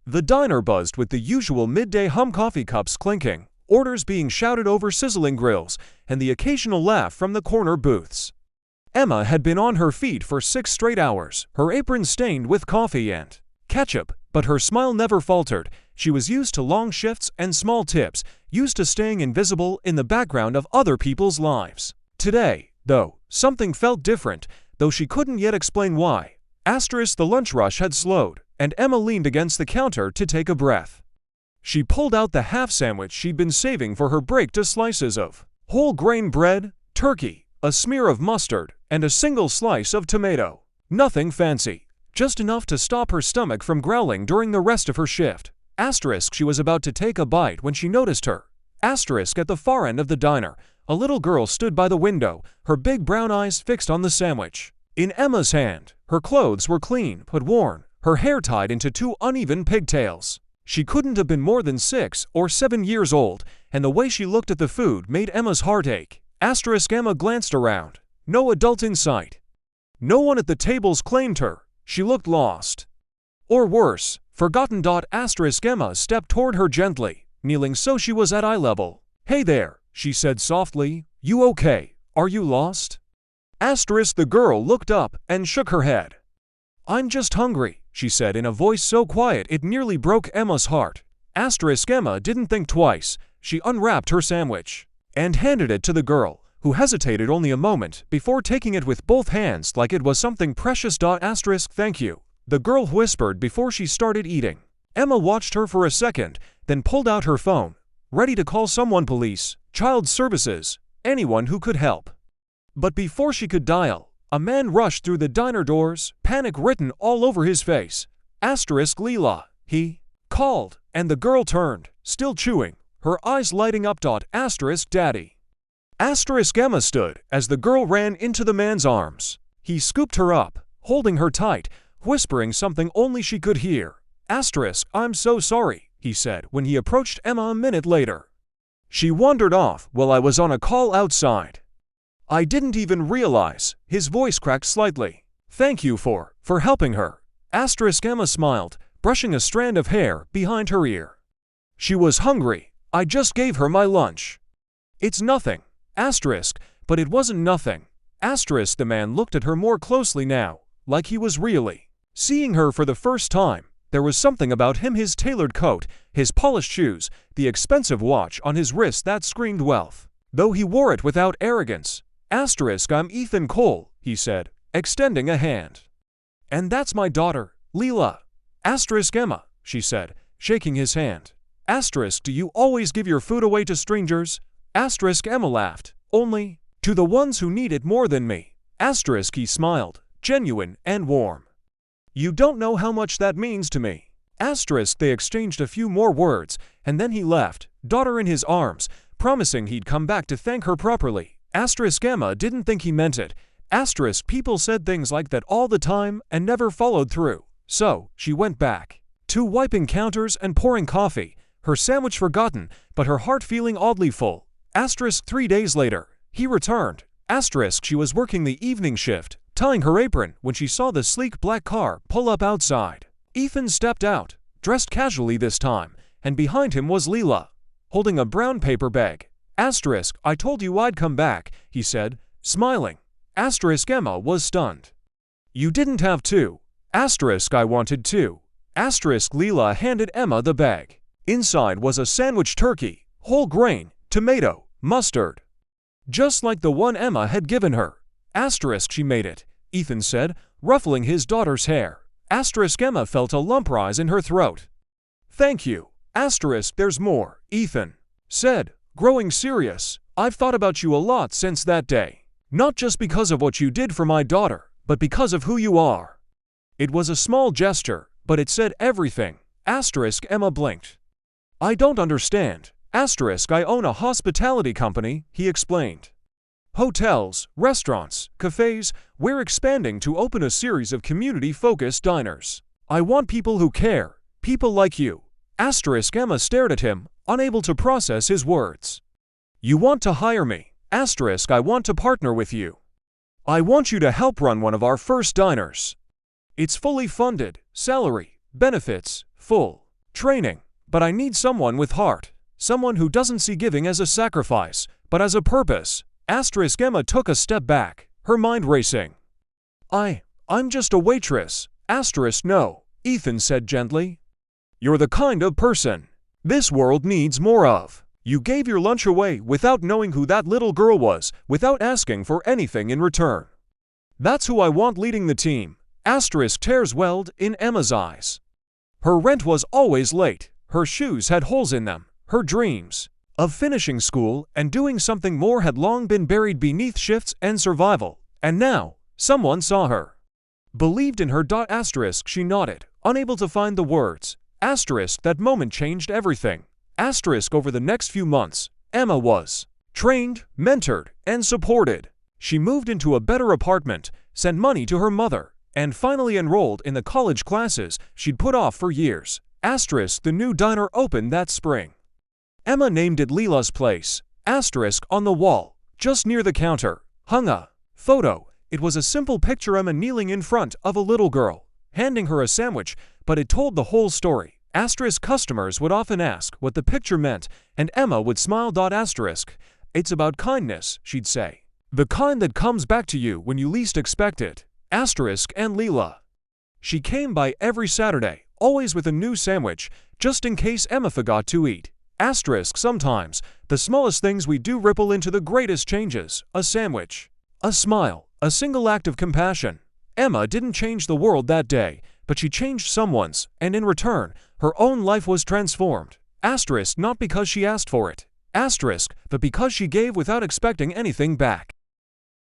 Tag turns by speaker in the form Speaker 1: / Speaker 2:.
Speaker 1: The diner buzzed with the usual midday hum, coffee cups clinking, orders being shouted over sizzling grills, and the occasional laugh from the corner booths. Emma had been on her feet for 6 straight hours, her apron stained with coffee and ketchup, but her smile never faltered. She was used to long shifts and small tips, used to staying invisible in the background of other people's lives. Today, though, something felt different, though she couldn't yet explain why. The lunch rush had slowed, and Emma leaned against the counter to take a breath. She pulled out the half sandwich she'd been saving for her break, 2 slices of whole grain bread, turkey, a smear of mustard, and a single slice of tomato. Nothing fancy, just enough to stop her stomach from growling during the rest of her shift. She was about to take a bite when she noticed her. At the far end of the diner, a little girl stood by the window, her big brown eyes fixed on the sandwich. In Emma's hand, her clothes were clean but worn, her hair tied into 2 uneven pigtails. She couldn't have been more than 6 or 7 years old, and the way she looked at the food made Emma's heart ache. Emma glanced around. No adult in sight. No one at the tables claimed her. She looked lost. Or worse, forgotten. Emma stepped toward her gently, kneeling so she was at eye level. "Hey there," she said softly. "You okay? Are you lost?" The girl looked up and shook her head. "I'm just hungry," she said in a voice so quiet it nearly broke Emma's heart. Emma didn't think twice. She unwrapped her sandwich and handed it to the girl, who hesitated only a moment before taking it with both hands like it was something precious. "Thank you," the girl whispered before she started eating. Emma watched her for a second, then pulled out her phone, ready to call someone, police, child services, anyone who could help. But before she could dial, a man rushed through the diner doors, panic written all over his face. "Leela," he called, and the girl turned, still chewing, her eyes lighting up. "Daddy." Emma stood as the girl ran into the man's arms. He scooped her up, holding her tight, whispering something only she could hear. "I'm so sorry," he said when he approached Emma a minute later. "She wandered off while I was on a call outside. I didn't even realize." His voice cracked slightly. "Thank you for helping her." Emma smiled, brushing a strand of hair behind her ear. "She was hungry. I just gave her my lunch." "It's nothing." But it wasn't nothing. The man looked at her more closely now, like he was really seeing her for the first time. There was something about him, his tailored coat, his polished shoes, the expensive watch on his wrist that screamed wealth, though he wore it without arrogance. "I'm Ethan Cole," he said, extending a hand. "And that's my daughter, Leela." "Emma," she said, shaking his hand. "Do you always give your food away to strangers?" Emma laughed. "Only to the ones who need it more than me." He smiled, genuine and warm. "You don't know how much that means to me." They exchanged a few more words, and then he left, daughter in his arms, promising he'd come back to thank her properly. Emma didn't think he meant it. People said things like that all the time and never followed through. So, she went back to wiping counters and pouring coffee, her sandwich forgotten, but her heart feeling oddly full. 3 days later, he returned. She was working the evening shift, tying her apron when she saw the sleek black car pull up outside. Ethan stepped out, dressed casually this time, and behind him was Leela, holding a brown paper bag. "I told you I'd come back," he said, smiling. Emma was stunned. "You didn't have to." "I wanted to." Leela handed Emma the bag. Inside was a sandwich, turkey, whole grain, tomato, mustard. Just like the one Emma had given her. She made it, Ethan said, ruffling his daughter's hair. Emma felt a lump rise in her throat. "Thank you." "There's more," Ethan said, growing serious. "I've thought about you a lot since that day. Not just because of what you did for my daughter, but because of who you are." It was a small gesture, but it said everything. Emma blinked. "I don't understand." "I own a hospitality company," he explained. "Hotels, restaurants, cafes. We're expanding to open a series of community-focused diners. I want people who care, people like you." Emma stared at him, unable to process his words. "You want to hire me?" "I want to partner with you. I want you to help run one of our first diners. It's fully funded, salary, benefits, full training, but I need someone with heart. Someone who doesn't see giving as a sacrifice, but as a purpose. Emma took a step back, her mind racing. I'm just a waitress. No, Ethan said gently. You're the kind of person this world needs more of. You gave your lunch away without knowing who that little girl was, without asking for anything in return. That's who I want leading the team. Tears welled in Emma's eyes. Her rent was always late, her shoes had holes in them, her dreams of finishing school and doing something more had long been buried beneath shifts and survival, and now, someone saw her. Believed in her. She nodded, unable to find the words. That moment changed everything. Over the next few months, Emma was trained, mentored, and supported. She moved into a better apartment, sent money to her mother, and finally enrolled in the college classes she'd put off for years. The new diner opened that spring. Emma named it Leela's Place. On the wall, just near the counter, hung a photo. It was a simple picture, Emma kneeling in front of a little girl, handing her a sandwich, but it told the whole story. Customers would often ask what the picture meant, and Emma would smile. It's about kindness, she'd say. The kind that comes back to you when you least expect it. And Leela. She came by every Saturday, always with a new sandwich, just in case Emma forgot to eat. Sometimes, the smallest things we do ripple into the greatest changes. A sandwich, a smile, a single act of compassion. Emma didn't change the world that day, but she changed someone's, and in return, her own life was transformed. Not because she asked for it. But because she gave without expecting anything back.